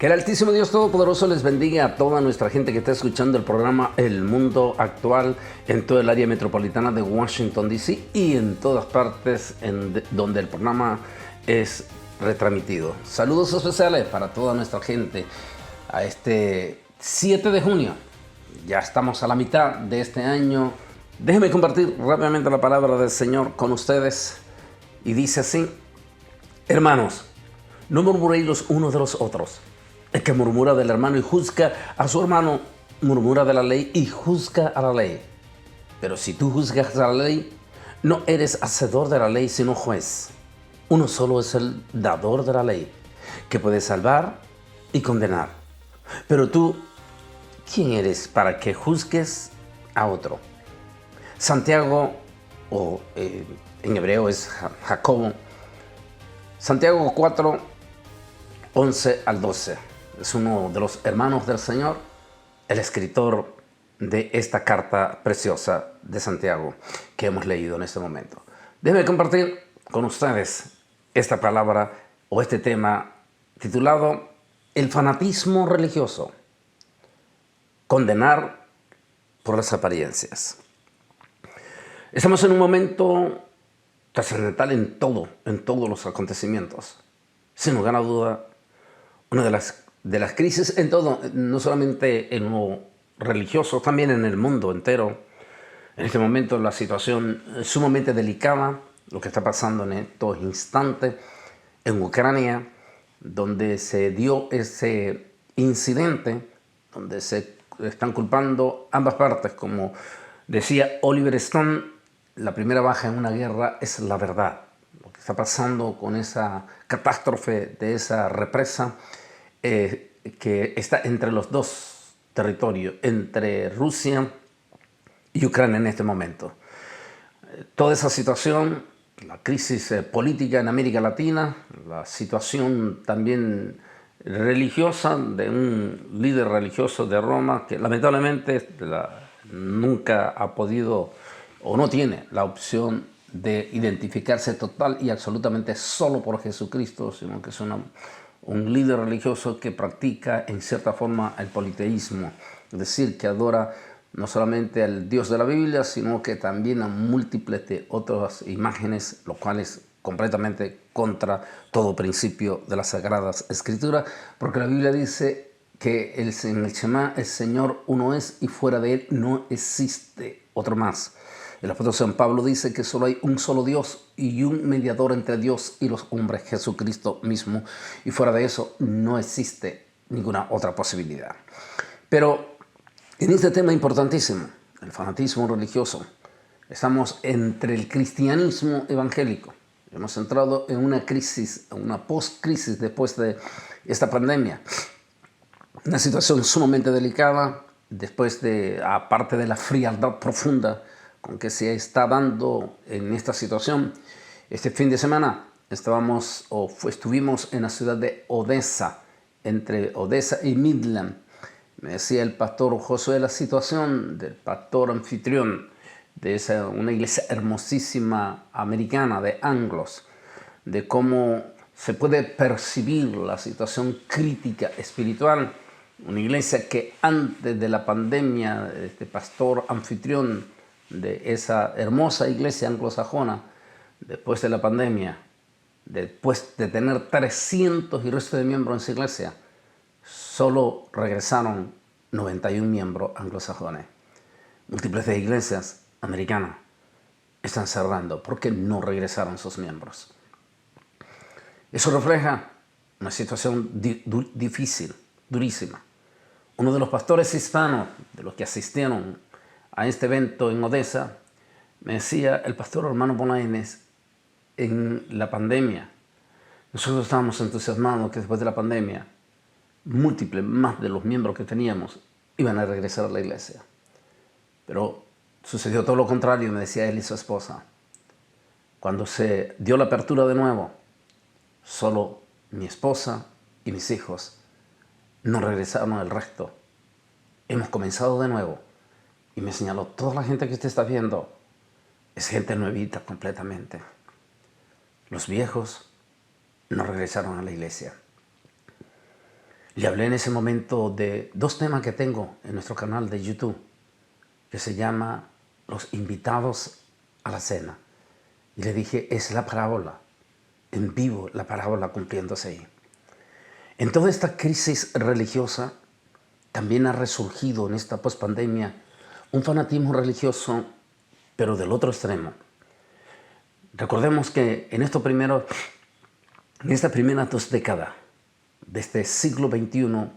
Que el Altísimo Dios Todopoderoso les bendiga a toda nuestra gente que está escuchando el programa El Mundo Actual en todo el área metropolitana de Washington, D.C. y en todas partes donde el programa es retransmitido. Saludos especiales para toda nuestra gente a este 7 de junio. Ya estamos a la mitad de este año. Déjenme compartir rápidamente la palabra del Señor con ustedes. Y dice así: hermanos, no murmuréis los unos de los otros. El que murmura del hermano y juzga a su hermano, murmura de la ley y juzga a la ley. Pero si tú juzgas a la ley, no eres hacedor de la ley, sino juez. Uno solo es el dador de la ley, que puede salvar y condenar. Pero tú, ¿quién eres para que juzgues a otro? Santiago, o en hebreo es Jacobo, Santiago 4, 11 al 12. Es uno de los hermanos del Señor, el escritor de esta carta preciosa de Santiago que hemos leído en este momento. Déjenme compartir con ustedes esta palabra o este tema titulado El fanatismo religioso. Condenar por las apariencias. Estamos en un momento trascendental en todos los acontecimientos. Sin lugar a duda, una de las crisis en todo, no solamente en lo religioso, también en el mundo entero. En este momento la situación es sumamente delicada, lo que está pasando en estos instantes en Ucrania, donde se dio ese incidente, donde se están culpando ambas partes. Como decía Oliver Stone, la primera baja en una guerra es la verdad. Lo que está pasando con esa catástrofe de esa represa que está entre los dos territorios, entre Rusia y Ucrania en este momento. Toda esa situación, la crisis política en América Latina, la situación también religiosa de un líder religioso de Roma que lamentablemente nunca ha podido o no tiene la opción de identificarse total y absolutamente solo por Jesucristo, sino que es un líder religioso que practica en cierta forma el politeísmo, es decir, que adora no solamente al Dios de la Biblia, sino que también a múltiples de otras imágenes, lo cual es completamente contra todo principio de las Sagradas Escrituras, porque la Biblia dice que en el Shema el Señor uno es y fuera de él no existe otro más. El apóstol San Pablo dice que solo hay un solo Dios y un mediador entre Dios y los hombres, Jesucristo mismo, y fuera de eso no existe ninguna otra posibilidad. Pero en este tema importantísimo, el fanatismo religioso, estamos entre el cristianismo evangélico. Hemos entrado en una crisis, una post-crisis después de esta pandemia. Una situación sumamente delicada después aparte de la frialdad profunda con que se está dando en esta situación. Este fin de semana estuvimos en la ciudad de Odessa, entre Odessa y Midland. Me decía el pastor Josué la situación del pastor anfitrión de una iglesia hermosísima americana de anglos, de cómo se puede percibir la situación crítica espiritual. Una iglesia que antes de la pandemia, este pastor anfitrión de esa hermosa iglesia anglosajona, después de la pandemia, después de tener 300 y resto de miembros en esa iglesia, solo regresaron 91 miembros anglosajones. Múltiples de iglesias americanas están cerrando porque no regresaron sus miembros. Eso refleja una situación difícil, durísima. Uno de los pastores hispanos, de los que asistieron a este evento en Odessa, me decía: el pastor hermano Bolaines, en la pandemia, nosotros estábamos entusiasmados que después de la pandemia, múltiples más de los miembros que teníamos iban a regresar a la iglesia. Pero sucedió todo lo contrario, me decía él y su esposa. Cuando se dio la apertura de nuevo, solo mi esposa y mis hijos no regresaron al resto. Hemos comenzado de nuevo. Y me señaló: toda la gente que usted está viendo es gente nuevita completamente. Los viejos no regresaron a la iglesia. Le hablé en ese momento de dos temas que tengo en nuestro canal de YouTube, que se llama Los invitados a la cena. Y le dije, es la parábola, en vivo la parábola cumpliéndose ahí. En toda esta crisis religiosa, también ha resurgido en esta pospandemia un fanatismo religioso, pero del otro extremo. Recordemos que en estas primeras 2 décadas de este siglo XXI,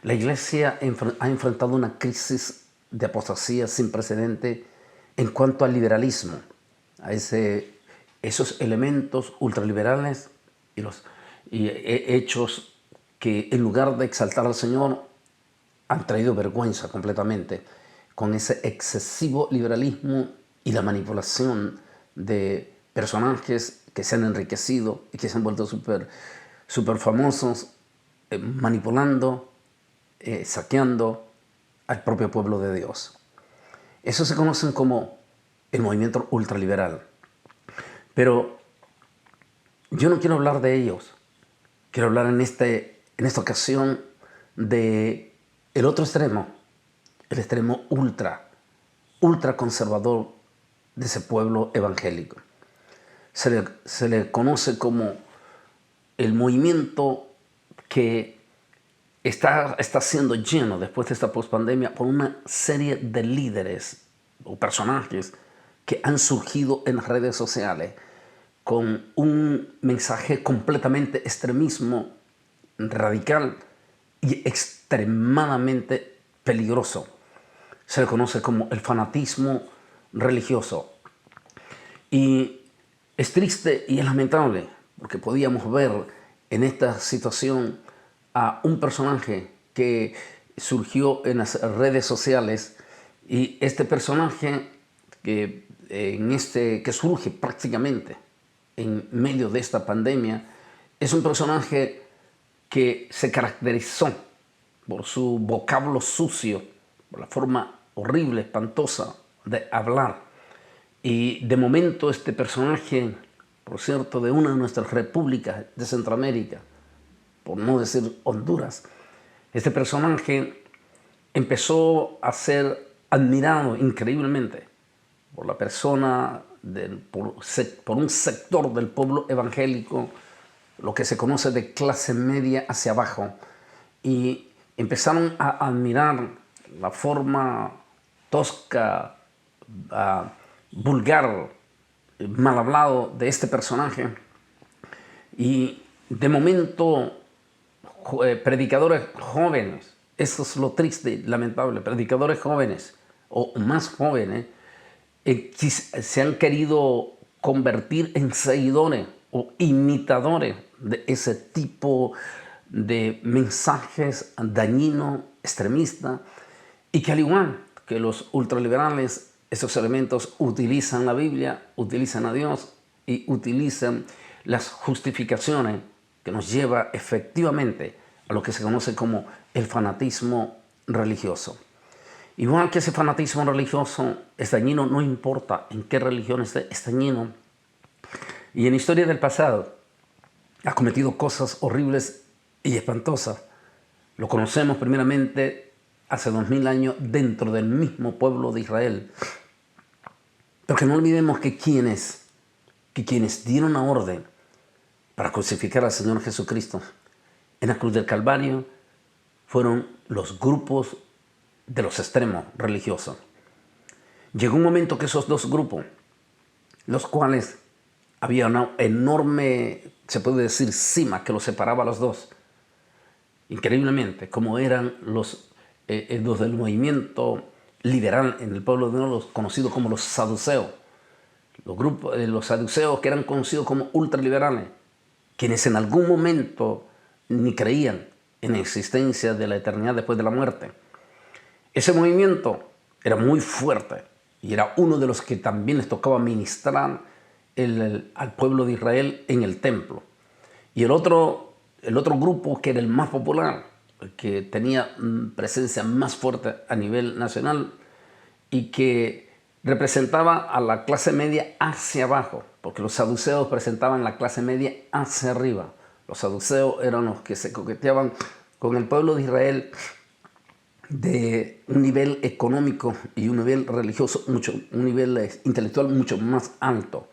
la Iglesia ha enfrentado una crisis de apostasía sin precedente en cuanto al liberalismo, a esos elementos ultraliberales y hechos que en lugar de exaltar al Señor han traído vergüenza completamente con ese excesivo liberalismo y la manipulación de personajes que se han enriquecido y que se han vuelto súper famosos, manipulando, saqueando al propio pueblo de Dios. Eso se conocen como el movimiento ultraliberal. Pero yo no quiero hablar de ellos. Quiero hablar en esta ocasión de el otro extremo, el extremo ultra conservador de ese pueblo evangélico. Se le conoce como el movimiento que está siendo lleno después de esta pospandemia por una serie de líderes o personajes que han surgido en las redes sociales con un mensaje completamente extremismo, radical y extremadamente peligroso. Se le conoce como el fanatismo religioso. Y es triste y es lamentable porque podíamos ver en esta situación a un personaje que surgió en las redes sociales, y este personaje que surge prácticamente en medio de esta pandemia es un personaje que se caracterizó por su vocablo sucio, por la forma horrible, espantosa de hablar. Y de momento este personaje, por cierto, de una de nuestras repúblicas de Centroamérica, por no decir Honduras, este personaje empezó a ser admirado increíblemente por la persona, por un sector del pueblo evangélico, lo que se conoce de clase media hacia abajo, y empezaron a admirar la forma tosca, vulgar, mal hablado de este personaje. Y de momento predicadores jóvenes, eso es lo triste y lamentable, predicadores jóvenes o más jóvenes se han querido convertir en seguidores o imitadores de ese tipo de mensajes dañinos, extremistas, y que al igual que los ultraliberales, esos elementos utilizan la Biblia, utilizan a Dios y utilizan las justificaciones que nos lleva efectivamente a lo que se conoce como el fanatismo religioso. Igual que ese fanatismo religioso es dañino, no importa en qué religión esté, es dañino. Y en la historia del pasado ha cometido cosas horribles y espantosas. Lo conocemos primeramente hace 2000 años dentro del mismo pueblo de Israel. Pero que no olvidemos que quienes dieron la orden para crucificar al Señor Jesucristo en la cruz del Calvario fueron los grupos de los extremos religiosos. Llegó un momento que esos dos grupos, los cuales había una enorme, se puede decir, cima que los separaba a los dos, increíblemente, como eran los del movimiento liberal en el pueblo de Dios, conocidos como los saduceos. Los saduceos, que eran conocidos como ultraliberales, quienes en algún momento ni creían en la existencia de la eternidad después de la muerte. Ese movimiento era muy fuerte y era uno de los que también les tocaba ministrar al pueblo de Israel en el templo. Y el otro grupo, que era el más popular, el que tenía presencia más fuerte a nivel nacional y que representaba a la clase media hacia abajo, porque los saduceos presentaban la clase media hacia arriba. Los saduceos eran los que se coqueteaban con el pueblo de Israel de un nivel económico y un nivel religioso, un nivel intelectual mucho más alto.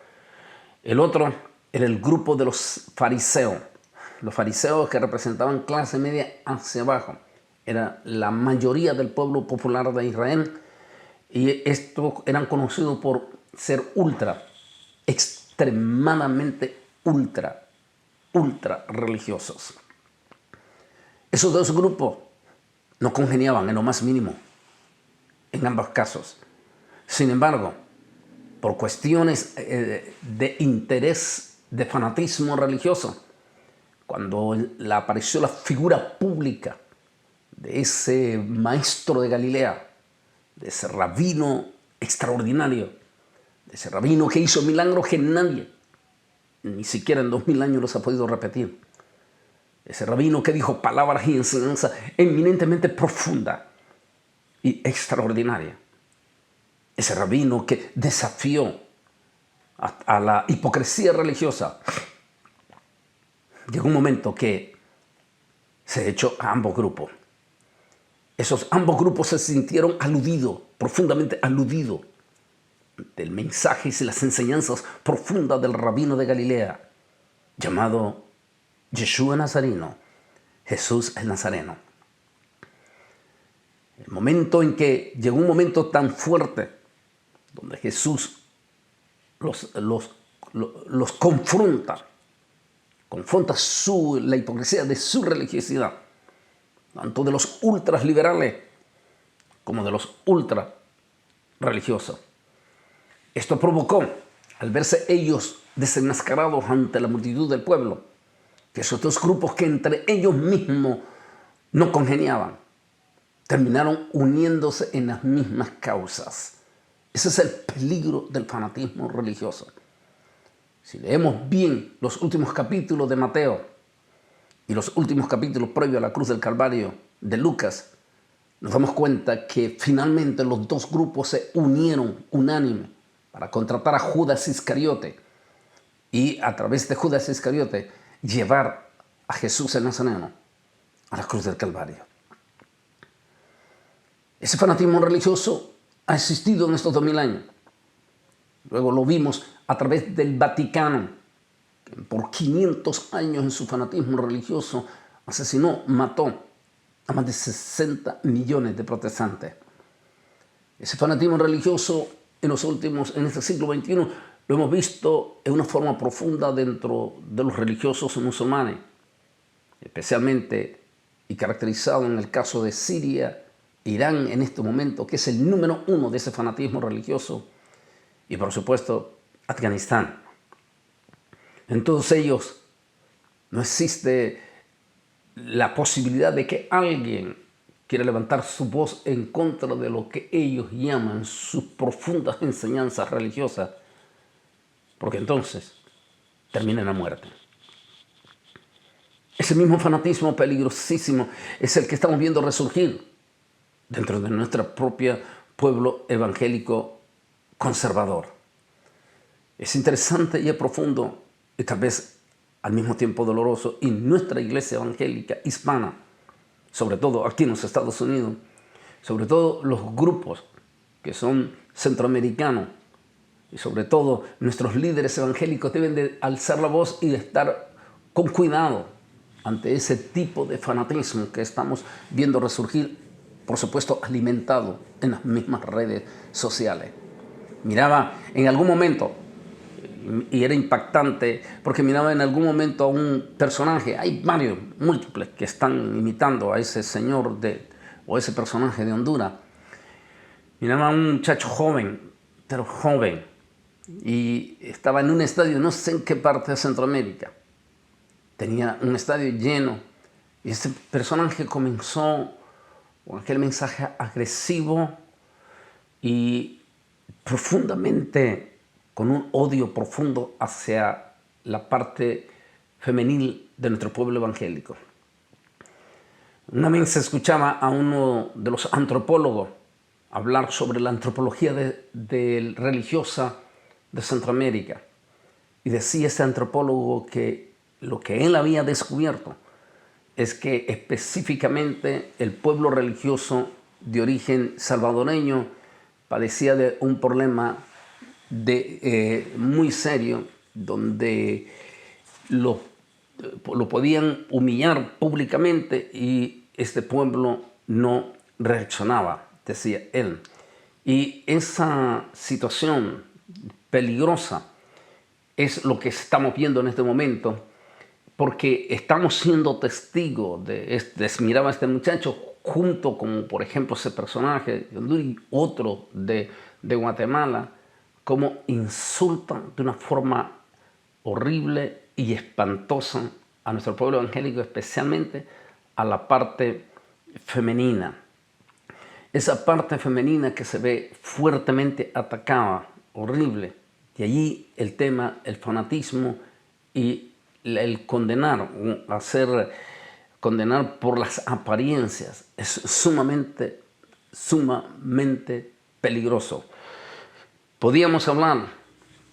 El otro era el grupo de los fariseos que representaban clase media hacia abajo. Era la mayoría del pueblo popular de Israel y estos eran conocidos por ser extremadamente ultra religiosos. Esos dos grupos no congeniaban en lo más mínimo en ambos casos. Sin embargo, por cuestiones de interés, de fanatismo religioso, cuando apareció la figura pública de ese maestro de Galilea, de ese rabino extraordinario, de ese rabino que hizo milagros que nadie, ni siquiera en 2000 años los ha podido repetir, ese rabino que dijo palabras y enseñanza eminentemente profunda y extraordinaria, ese rabino que desafió a la hipocresía religiosa, llegó un momento que se echó a ambos grupos. Esos ambos grupos se sintieron aludidos, profundamente aludidos, del mensaje y las enseñanzas profundas del rabino de Galilea, llamado Yeshua Nazareno, Jesús el Nazareno. El momento en que llegó un momento tan fuerte, donde Jesús los confronta la hipocresía de su religiosidad, tanto de los ultras liberales como de los ultra religiosos. Esto provocó, al verse ellos desenmascarados ante la multitud del pueblo, que esos dos grupos que entre ellos mismos no congeniaban, terminaron uniéndose en las mismas causas. Ese es el peligro del fanatismo religioso. Si leemos bien los últimos capítulos de Mateo y los últimos capítulos previos a la cruz del Calvario de Lucas, nos damos cuenta que finalmente los dos grupos se unieron unánime para contratar a Judas Iscariote y a través de Judas Iscariote llevar a Jesús el Nazareno a la cruz del Calvario. Ese fanatismo religioso ha existido en estos 2000 años. Luego lo vimos a través del Vaticano, que por 500 años en su fanatismo religioso mató a más de 60 millones de protestantes. Ese fanatismo religioso en este siglo XXI lo hemos visto en una forma profunda dentro de los religiosos musulmanes, especialmente y caracterizado en el caso de Siria, Irán en este momento, que es el número 1 de ese fanatismo religioso, y por supuesto Afganistán. En todos ellos no existe la posibilidad de que alguien quiera levantar su voz en contra de lo que ellos llaman sus profundas enseñanzas religiosas, porque entonces termina en la muerte. Ese mismo fanatismo peligrosísimo es el que estamos viendo resurgir dentro de nuestro propio pueblo evangélico conservador. Es interesante y es profundo y tal vez al mismo tiempo doloroso, y nuestra iglesia evangélica hispana, sobre todo aquí en los Estados Unidos, sobre todo los grupos que son centroamericanos, y sobre todo nuestros líderes evangélicos deben de alzar la voz y de estar con cuidado ante ese tipo de fanatismo que estamos viendo resurgir, por supuesto alimentado en las mismas redes sociales. Miraba en algún momento, y era impactante, porque miraba en algún momento a un personaje, hay varios, múltiples, que están imitando a ese señor o ese personaje de Honduras. Miraba a un muchacho joven, pero joven, y estaba en un estadio, no sé en qué parte de Centroamérica. Tenía un estadio lleno, y ese personaje comenzó con aquel mensaje agresivo y profundamente, con un odio profundo hacia la parte femenil de nuestro pueblo evangélico. Una vez se escuchaba a uno de los antropólogos hablar sobre la antropología religiosa de Centroamérica, y decía este antropólogo que lo que él había descubierto es que específicamente el pueblo religioso de origen salvadoreño padecía de un problema muy serio, donde lo podían humillar públicamente y este pueblo no reaccionaba, decía él. Y esa situación peligrosa es lo que estamos viendo en este momento, porque estamos siendo testigos miraba a este muchacho junto con, por ejemplo, ese personaje de Honduras y otro de Guatemala, como insultan de una forma horrible y espantosa a nuestro pueblo evangélico, especialmente a la parte femenina. Esa parte femenina que se ve fuertemente atacada, horrible. De allí el tema, el fanatismo y el condenar, condenar por las apariencias es sumamente peligroso. Podíamos hablar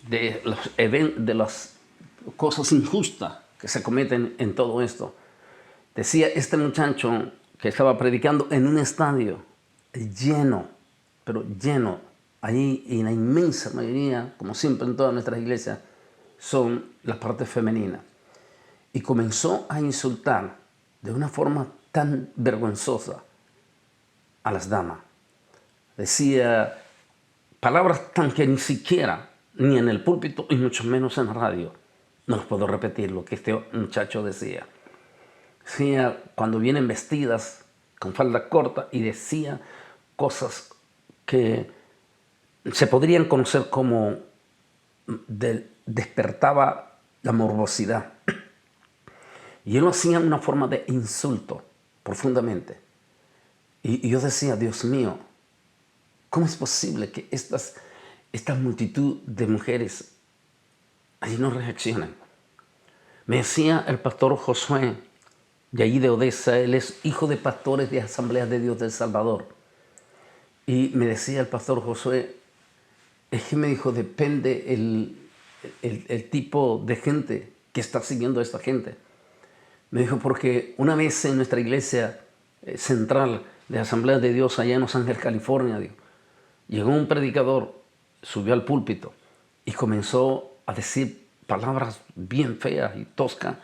de las cosas injustas que se cometen en todo esto. Decía este muchacho que estaba predicando en un estadio lleno, pero lleno. Allí, en la inmensa mayoría, como siempre en todas nuestras iglesias, son las partes femeninas. Y comenzó a insultar de una forma tan vergonzosa a las damas. Decía palabras tan que ni siquiera, ni en el púlpito y mucho menos en la radio, no los puedo repetir lo que este muchacho decía. Decía cuando vienen vestidas con falda corta y decía cosas que se podrían conocer como despertaba la morbosidad. Y él lo hacía en una forma de insulto, profundamente. Y yo decía, Dios mío, ¿cómo es posible que esta multitud de mujeres allí no reaccionen? Me decía el pastor Josué, de allí de Odessa, él es hijo de pastores de Asambleas de Dios del Salvador. Y me decía el pastor Josué, es que me dijo, depende el tipo de gente que está siguiendo a esta gente. Me dijo, porque una vez en nuestra iglesia central de Asambleas de Dios allá en Los Ángeles, California, digo, llegó un predicador, subió al púlpito y comenzó a decir palabras bien feas y toscas.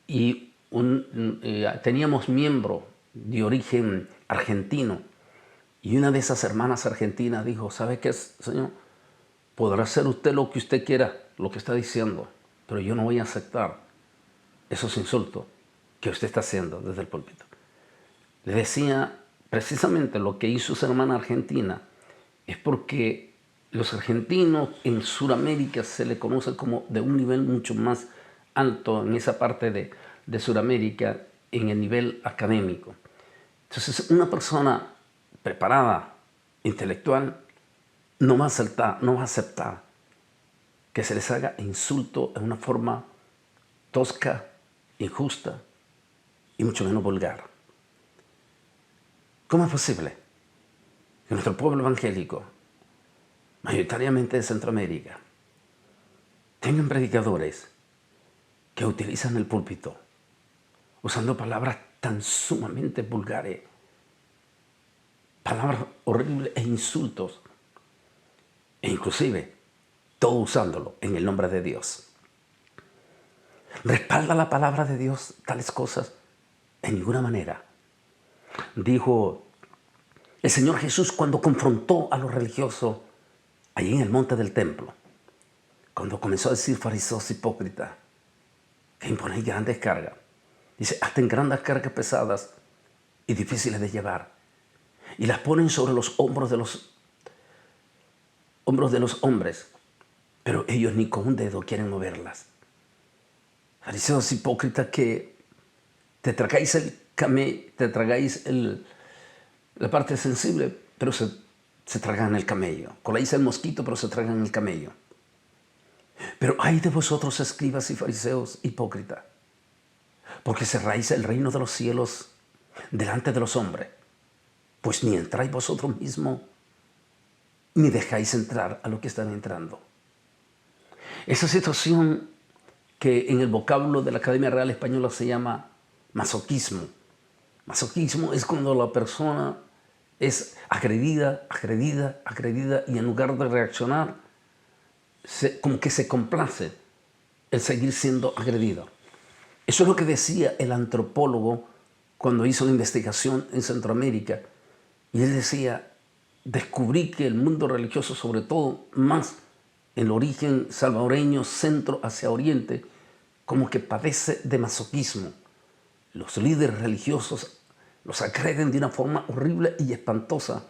Y teníamos miembro de origen argentino. Y una de esas hermanas argentinas dijo, ¿sabe qué, señor? Podrá hacer usted lo que usted quiera, lo que está diciendo, pero yo no voy a aceptar esos insultos que usted está haciendo desde el púlpito. Le decía precisamente lo que hizo su hermana argentina, es porque los argentinos en Sudamérica se le conoce como de un nivel mucho más alto en esa parte de Sudamérica, en el nivel académico. Entonces, una persona preparada, intelectual, no va a aceptar que se les haga insulto en una forma tosca, injusta y mucho menos vulgar. ¿Cómo es posible que nuestro pueblo evangélico, mayoritariamente de Centroamérica, tengan predicadores que utilizan el púlpito usando palabras tan sumamente vulgares, palabras horribles e insultos, e inclusive todo usándolo en el nombre de Dios? ¿Respalda la palabra de Dios tales cosas? En ninguna manera. Dijo el Señor Jesús cuando confrontó a los religiosos allí en el monte del templo, cuando comenzó a decir fariseos hipócritas, que imponéis grandes cargas. Dice, hacen grandes cargas pesadas y difíciles de llevar, y las ponen sobre los hombros de los hombres, pero ellos ni con un dedo quieren moverlas. Fariseos hipócritas que te tragáis la parte sensible, pero se tragan el camello. Coláis el mosquito, pero se tragan el camello. Pero ay de vosotros, escribas y fariseos hipócritas, porque cerráis el reino de los cielos delante de los hombres, pues ni entráis vosotros mismos, ni dejáis entrar a los que están entrando. Esa situación que en el vocablo de la Academia Real Española se llama masoquismo. Masoquismo es cuando la persona es agredida y en lugar de reaccionar, como que se complace el seguir siendo agredido. Eso es lo que decía el antropólogo cuando hizo la investigación en Centroamérica. Y él decía, descubrí que el mundo religioso, sobre todo más el origen salvadoreño, centro hacia oriente, como que padece de masoquismo. Los líderes religiosos los agreden de una forma horrible y espantosa.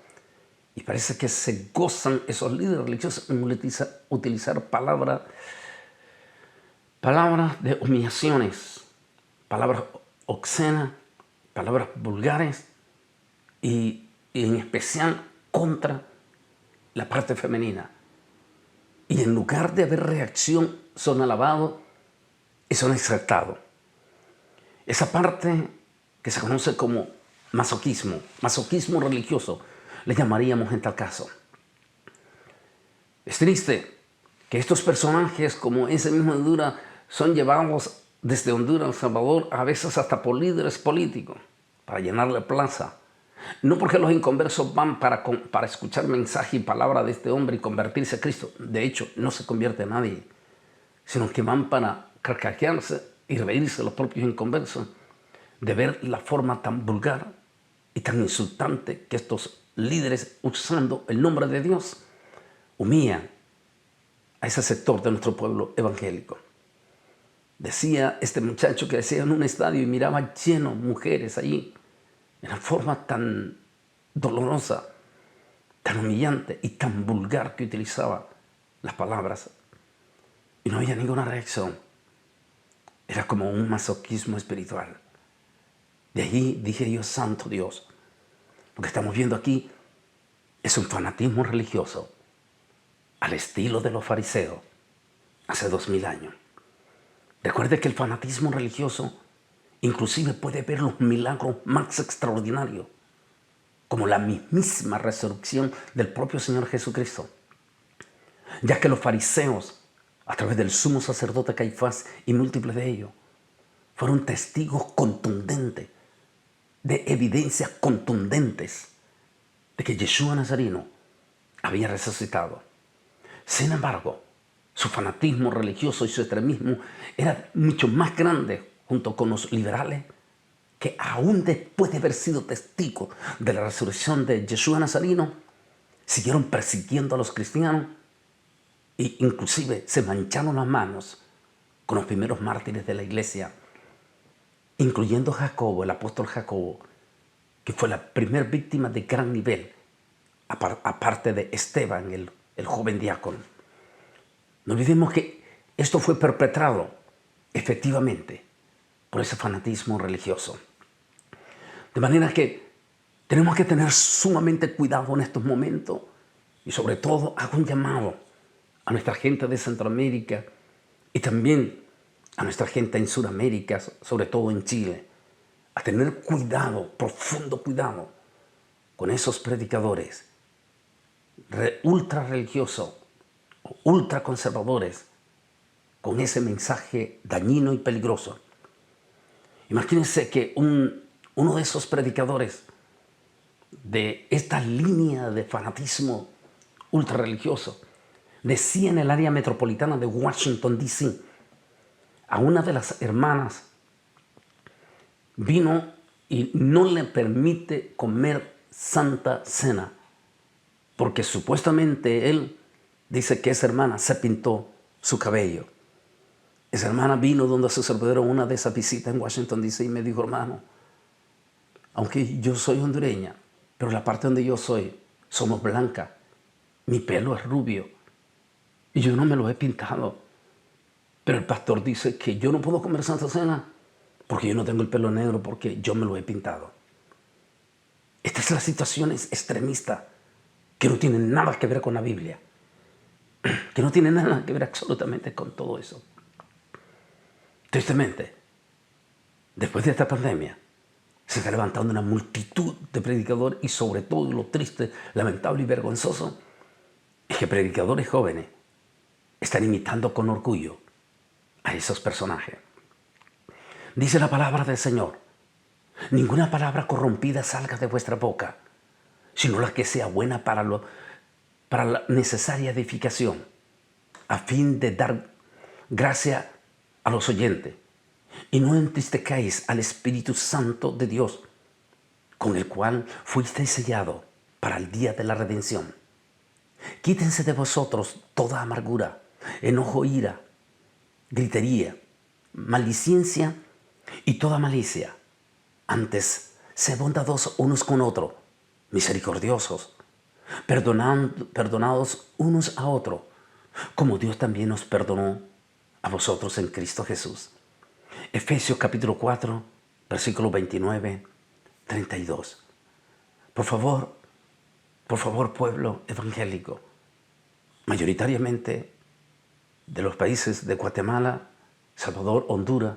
Y parece que se gozan esos líderes religiosos en utilizar palabras de humillaciones, palabras obscenas, palabras vulgares y en especial contra la parte femenina. Y en lugar de haber reacción, son alabados y son exaltados. Esa parte que se conoce como masoquismo religioso, le llamaríamos en tal caso. Es triste que estos personajes, como ese mismo Honduras, son llevados desde Honduras a El Salvador, a veces hasta por líderes políticos, para llenarle plaza. No porque los inconversos van para escuchar mensaje y palabra de este hombre y convertirse a Cristo. De hecho, no se convierte nadie, sino que van para carcajearse y reírse los propios inconversos de ver la forma tan vulgar y tan insultante que estos líderes, usando el nombre de Dios, humillan a ese sector de nuestro pueblo evangélico. Decía este muchacho que decía en un estadio y miraba lleno mujeres allí, en una forma tan dolorosa, tan humillante y tan vulgar que utilizaba las palabras. Y no había ninguna reacción. Era como un masoquismo espiritual. De allí dije yo, santo Dios, lo que estamos viendo aquí es un fanatismo religioso al estilo de los fariseos hace 2000 años. Recuerde que el fanatismo religioso inclusive puede ver los milagros más extraordinarios, como la mismísima resurrección del propio Señor Jesucristo. Ya que los fariseos, a través del sumo sacerdote Caifás y múltiples de ellos, fueron testigos contundentes, de evidencias contundentes de que Yeshua Nazareno había resucitado. Sin embargo, su fanatismo religioso y su extremismo era mucho más grande junto con los liberales, que aún después de haber sido testigos de la resurrección de Yeshua Nazareno, siguieron persiguiendo a los cristianos e inclusive se mancharon las manos con los primeros mártires de la iglesia, incluyendo Jacobo, el apóstol Jacobo, que fue la primera víctima de gran nivel, aparte de Esteban, el joven diácono. No olvidemos que esto fue perpetrado efectivamente por ese fanatismo religioso. De manera que tenemos que tener sumamente cuidado en estos momentos y sobre todo hago un llamado a nuestra gente de Centroamérica y también a nuestra gente en Sudamérica, sobre todo en Chile, a tener cuidado, profundo cuidado con esos predicadores ultra religiosos, ultra conservadores, con ese mensaje dañino y peligroso. Imagínense que uno de esos predicadores de esta línea de fanatismo ultra religioso decía en el área metropolitana de Washington, D.C., a una de las hermanas vino y no le permite comer Santa Cena, porque supuestamente él dice que esa hermana se pintó su cabello. Esa hermana vino donde su servidor en una de esas visitas en Washington, D.C. y me dijo, hermano, aunque yo soy hondureña, pero la parte donde yo soy, somos blancas, mi pelo es rubio y yo no me lo he pintado. Pero el pastor dice que yo no puedo comer Santa Cena porque yo no tengo el pelo negro, porque yo me lo he pintado. Esta es la situación extremista que no tiene nada que ver con la Biblia, que no tiene nada que ver absolutamente con todo eso. Tristemente, después de esta pandemia, se está levantando una multitud de predicadores y sobre todo lo triste, lamentable y vergonzoso es que predicadores jóvenes están imitando con orgullo a esos personajes. Dice la palabra del Señor Ninguna palabra corrompida salga de vuestra boca, sino la que sea buena para la necesaria edificación, a fin de dar gracia a los oyentes. Y no entristezcáis al Espíritu Santo de Dios, con el cual fuisteis sellados para el día de la redención. Quítense de vosotros toda amargura, enojo, ira, gritería, maledicencia y toda malicia. Antes, sed bondadosos unos con otros, misericordiosos, perdonados unos a otros, como Dios también os perdonó a vosotros en Cristo Jesús. Efesios capítulo 4, versículo 29, 32. Por favor, pueblo evangélico, mayoritariamente de los países de Guatemala, Salvador, Honduras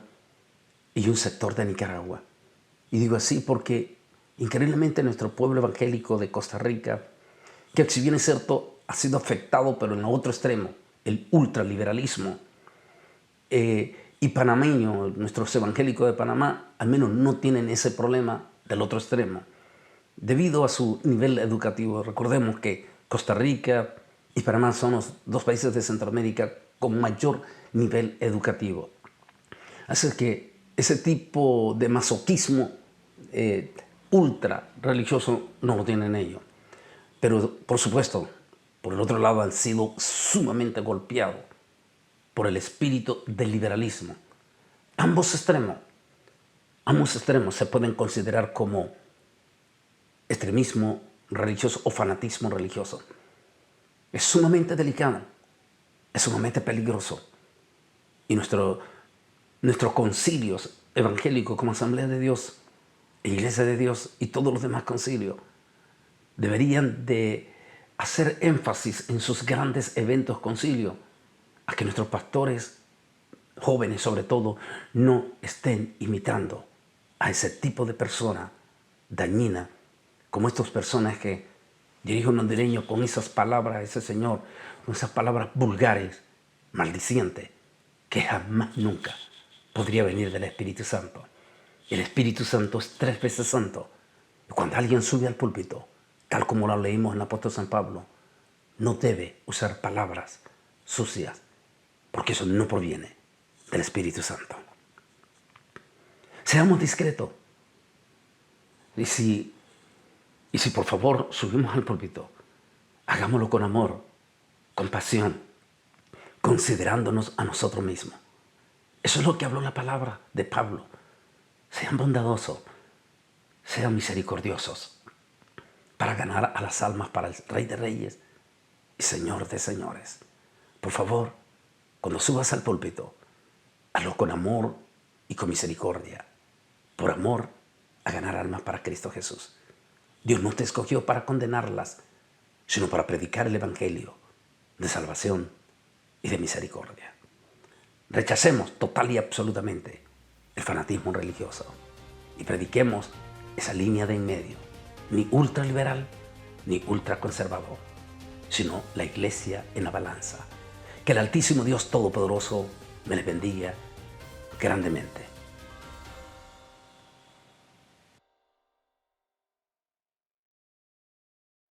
y un sector de Nicaragua. Y digo así porque increíblemente nuestro pueblo evangélico de Costa Rica, que si bien es cierto ha sido afectado, pero en el otro extremo, el ultraliberalismo, y panameño, nuestros evangélicos de Panamá, al menos no tienen ese problema del otro extremo. Debido a su nivel educativo, recordemos que Costa Rica y Panamá son los dos países de Centroamérica con mayor nivel educativo. Así que ese tipo de masoquismo ultra religioso no lo tienen ellos. Pero por supuesto, por el otro lado han sido sumamente golpeados por el espíritu del liberalismo. Ambos extremos se pueden considerar como extremismo religioso o fanatismo religioso. Es sumamente delicado, es sumamente peligroso. Y nuestros concilios evangélicos como Asamblea de Dios, Iglesia de Dios y todos los demás concilios deberían de hacer énfasis en sus grandes eventos concilios a que nuestros pastores, jóvenes sobre todo, no estén imitando a ese tipo de persona dañina, como estas personas que dirigen un hondureño con esas palabras, ese señor, con esas palabras vulgares, maldicientes, que jamás nunca podría venir del Espíritu Santo. El Espíritu Santo es 3 veces santo. Y cuando alguien sube al púlpito, tal como lo leímos en el apóstol San Pablo, no debe usar palabras sucias, porque eso no proviene del Espíritu Santo. Seamos discretos. Y si por favor subimos al púlpito, hagámoslo con amor, con pasión, considerándonos a nosotros mismos. Eso es lo que habló la palabra de Pablo. Sean bondadosos, sean misericordiosos, para ganar a las almas para el Rey de Reyes y Señor de Señores. Por favor, cuando subas al púlpito, hazlo con amor y con misericordia, por amor a ganar almas para Cristo Jesús. Dios no te escogió para condenarlas, sino para predicar el Evangelio de salvación y de misericordia. Rechacemos total y absolutamente el fanatismo religioso y prediquemos esa línea de en medio, ni ultraliberal ni ultraconservador, sino la iglesia en la balanza. Que el Altísimo Dios Todopoderoso me les bendiga grandemente.